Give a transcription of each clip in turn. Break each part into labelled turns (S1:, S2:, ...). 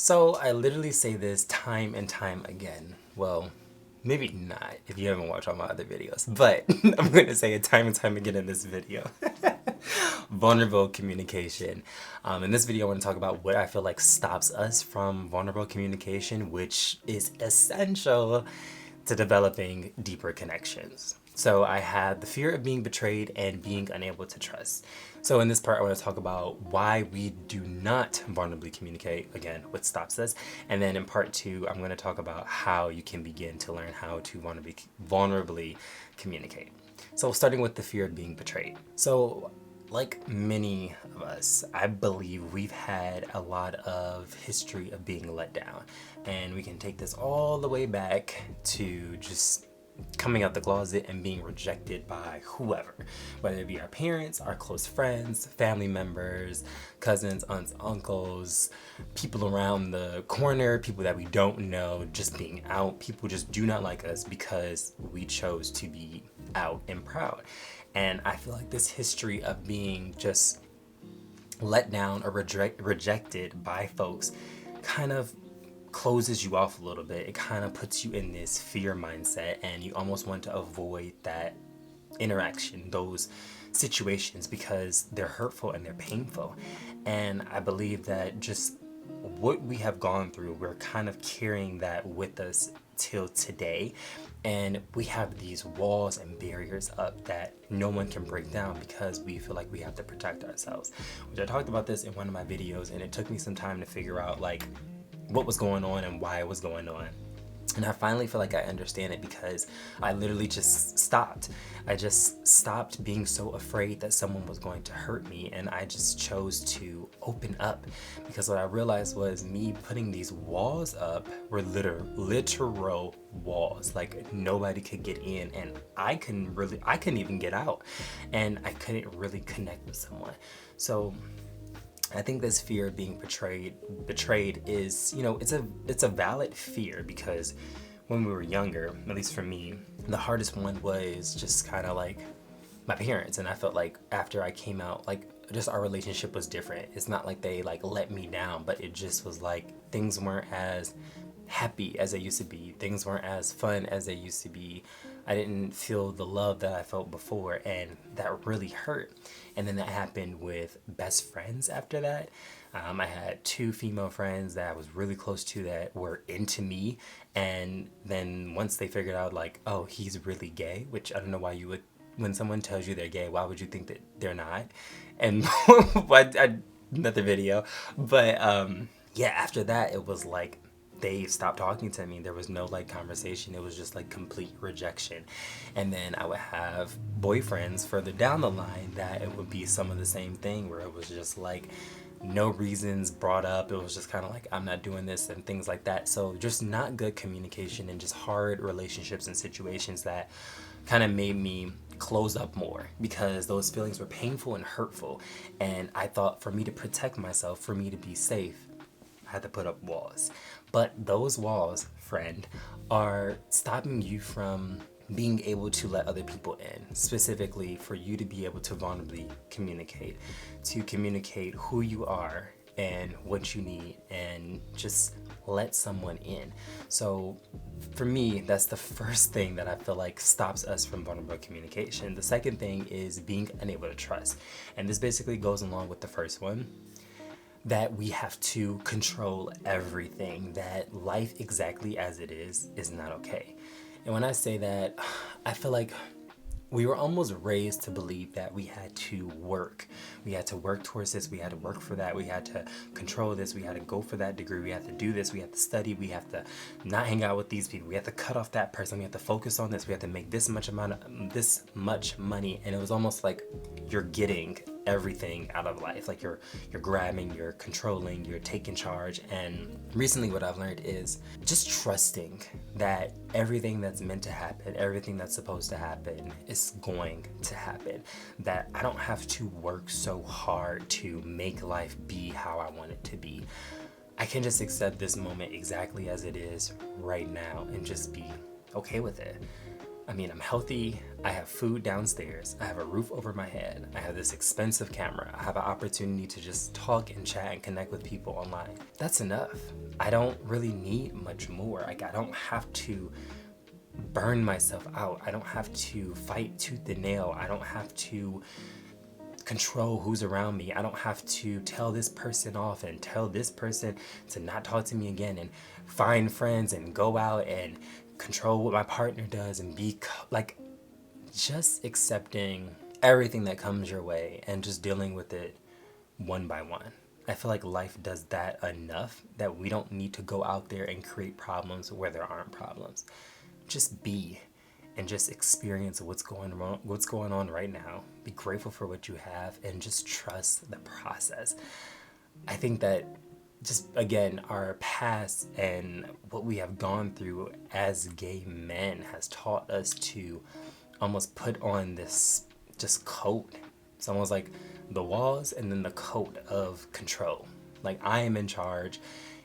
S1: So I literally say this time and time again. Well, maybe not if you haven't watched all my other videos, but I'm going to say it time and time again in this video. Vulnerable communication. In this video, I want to talk about what I feel like stops us from vulnerable communication, which is essential to developing deeper connections. So I had the fear of being betrayed and being unable to trust. So in this part, I want to talk about why we do not vulnerably communicate, again, what stops us. And then in part two, I'm going to talk about how you can begin to learn how to vulnerably communicate. So starting with the fear of being betrayed. So like many of us, I believe we've had a lot of history of being let down. And we can take this all the way back to just coming out the closet and being rejected by whoever, whether it be our parents, our close friends, family members, cousins, aunts, uncles, people around the corner, people that we don't know, just being out. People just do not like us because we chose to be out and proud. And I feel like this history of being just let down or rejected by folks kind of closes you off a little bit. It kind of puts you in this fear mindset, and you almost want to avoid that interaction, those situations, because they're hurtful and they're painful. And I believe that just what we have gone through, we're kind of carrying that with us till today. And we have these walls and barriers up that no one can break down because we feel like we have to protect ourselves. Which I talked about this in one of my videos, and it took me some time to figure out like what was going on and why it was going on. And I finally feel like I understand it because I literally just stopped. I just stopped being so afraid that someone was going to hurt me, and I just chose to open up, because what I realized was me putting these walls up were literal walls. Like nobody could get in, and I couldn't even get out, and I couldn't really connect with someone. So I think this fear of being betrayed is, it's a valid fear, because when we were younger, at least for me, the hardest one was just kind of like my parents. And I felt like after I came out, like just our relationship was different. It's not like they like let me down, but it just was like things weren't as happy as they used to be. Things weren't as fun as they used to be. I didn't feel the love that I felt before, and that really hurt. And then that happened with best friends after that. I had two female friends that I was really close to that were into me, and then once they figured out like, oh, he's really gay, which I don't know why you would, when someone tells you they're gay, why would you think that they're not? And another video, but yeah, after that it was like they stopped talking to me. There was no like conversation. It was just like complete rejection. And then I would have boyfriends further down the line that it would be some of the same thing, where it was just like no reasons brought up. It was just kind of like, I'm not doing this and things like that. So just not good communication and just hard relationships and situations that kind of made me close up more, because those feelings were painful and hurtful. And I thought for me to protect myself, for me to be safe, I had to put up walls. But those walls, friend, are stopping you from being able to let other people in, specifically for you to be able to vulnerably communicate, to communicate who you are and what you need, and just let someone in. So for me, that's the first thing that I feel like stops us from vulnerable communication. The second thing is being unable to trust. And this basically goes along with the first one, that we have to control everything, that life exactly as it is not okay. And when I say that, I feel like we were almost raised to believe that we had to work. We had to work towards this. We had to work for that. We had to control this. We had to go for that degree. We had to do this. We had to study. We have to not hang out with these people. We have to cut off that person. We have to focus on this. We have to make this much money. And it was almost like you're getting everything out of life. Like you're grabbing, you're controlling, you're taking charge. And recently what I've learned is just trusting that everything that's meant to happen, everything that's supposed to happen is going to happen. That I don't have to work so hard to make life be how I want it to be. I can just accept this moment exactly as it is right now and just be okay with it. I mean, I'm healthy, I have food downstairs, I have a roof over my head, I have this expensive camera, I have an opportunity to just talk and chat and connect with people online. That's enough. I don't really need much more. Like, I don't have to burn myself out. I don't have to fight tooth and nail. I don't have to control who's around me. I don't have to tell this person off and tell this person to not talk to me again and find friends and go out and control what my partner does and be like, just accepting everything that comes your way and just dealing with it one by one. I feel like life does that enough that we don't need to go out there and create problems where there aren't problems. Just be and just experience what's going on right now. Be grateful for what you have and just trust the process. I think that just, again, our past and what we have gone through as gay men has taught us to almost put on this just coat. It's almost like the walls and then the coat of control. Like, I am in charge.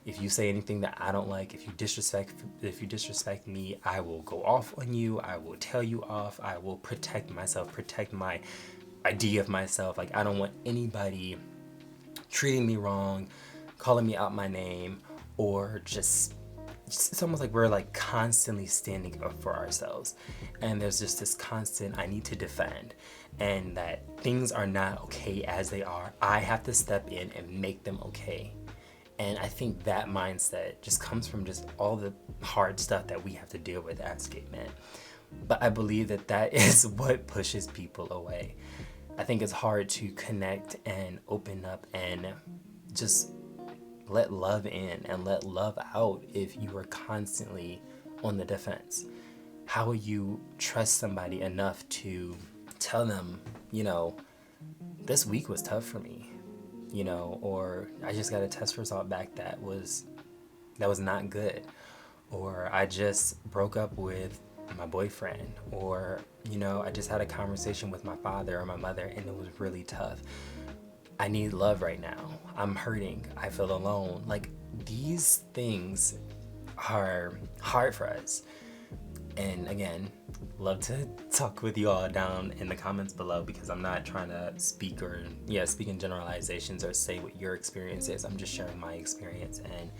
S1: If you say anything that I don't like, if you disrespect me, I will go off on you. I will tell you off. I will protect myself, protect my idea of myself. Like, I don't want anybody treating me wrong, calling me out my name, or just it's almost like we're like constantly standing up for ourselves. And there's just this constant, I need to defend, and that things are not okay as they are. I have to step in and make them okay. And I think that mindset just comes from just all the hard stuff that we have to deal with as gay men. But I believe that that is what pushes people away. I think it's hard to connect and open up and just let love in and let love out if you are constantly on the defense. How will you trust somebody enough to tell them, this week was tough for me, or I just got a test result back that was not good, or I just broke up with my boyfriend, or I just had a conversation with my father or my mother and it was really tough. I need love right now. I'm hurting. I feel alone. Like, these things are hard for us. And again, love to talk with you all down in the comments below, because I'm not trying to speak in generalizations or say what your experience is. I'm just sharing my experience and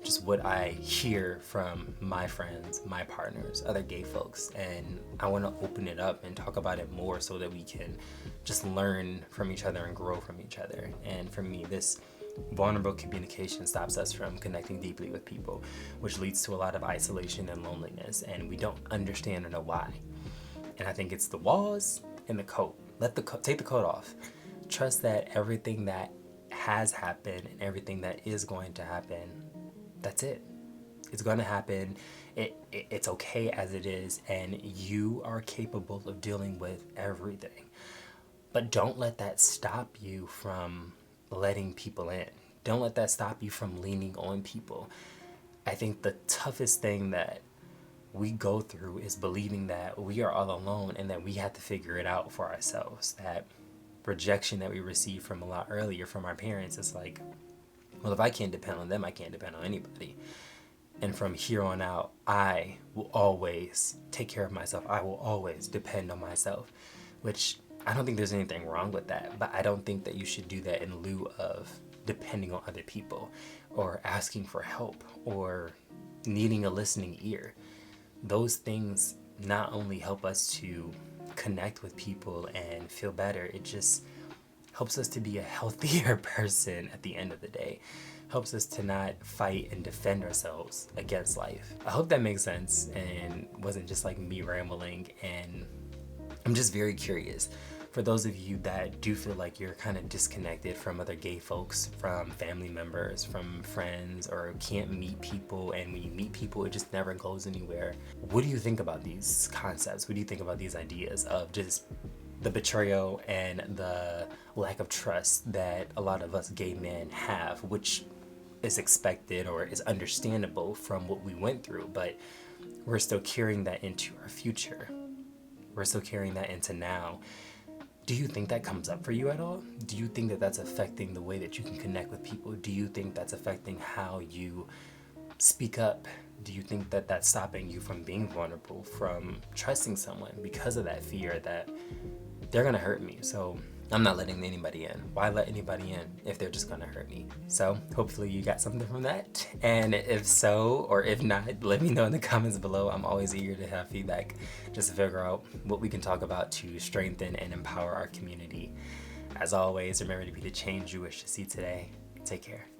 S1: just what I hear from my friends, my partners, other gay folks. And I want to open it up and talk about it more so that we can just learn from each other and grow from each other. And for me, this vulnerable communication stops us from connecting deeply with people, which leads to a lot of isolation and loneliness, and we don't understand or know why. And I think it's the walls and the coat. Take the coat off. Trust that everything that has happened and everything that is going to happen, that's it. It's going to happen. It's okay as it is, and you are capable of dealing with everything. But don't let that stop you from letting people in. Don't let that stop you from leaning on people. I think the toughest thing that we go through is believing that we are all alone and that we have to figure it out for ourselves. That rejection that we received from a lot earlier from our parents is like, well, if I can't depend on them, I can't depend on anybody. And from here on out, I will always take care of myself. I will always depend on myself, which I don't think there's anything wrong with that, but I don't think that you should do that in lieu of depending on other people or asking for help or needing a listening ear. Those things not only help us to connect with people and feel better, it just helps us to be a healthier person at the end of the day. Helps us to not fight and defend ourselves against life. I hope that makes sense and wasn't just like me rambling, and I'm just very curious. For those of you that do feel like you're kind of disconnected from other gay folks, from family members, from friends, or can't meet people, and when you meet people, it just never goes anywhere. What do you think about these concepts? What do you think about these ideas of just the betrayal and the lack of trust that a lot of us gay men have, which is expected or is understandable from what we went through, but we're still carrying that into our future. We're still carrying that into now. Do you think that comes up for you at all? Do you think that that's affecting the way that you can connect with people? Do you think that's affecting how you speak up? Do you think that that's stopping you from being vulnerable, from trusting someone because of that fear that they're gonna hurt me? So I'm not letting anybody in. Why let anybody in if they're just gonna hurt me? So hopefully you got something from that. And if so, or if not, let me know in the comments below. I'm always eager to have feedback just to figure out what we can talk about to strengthen and empower our community. As always, remember to be the change you wish to see today. Take care.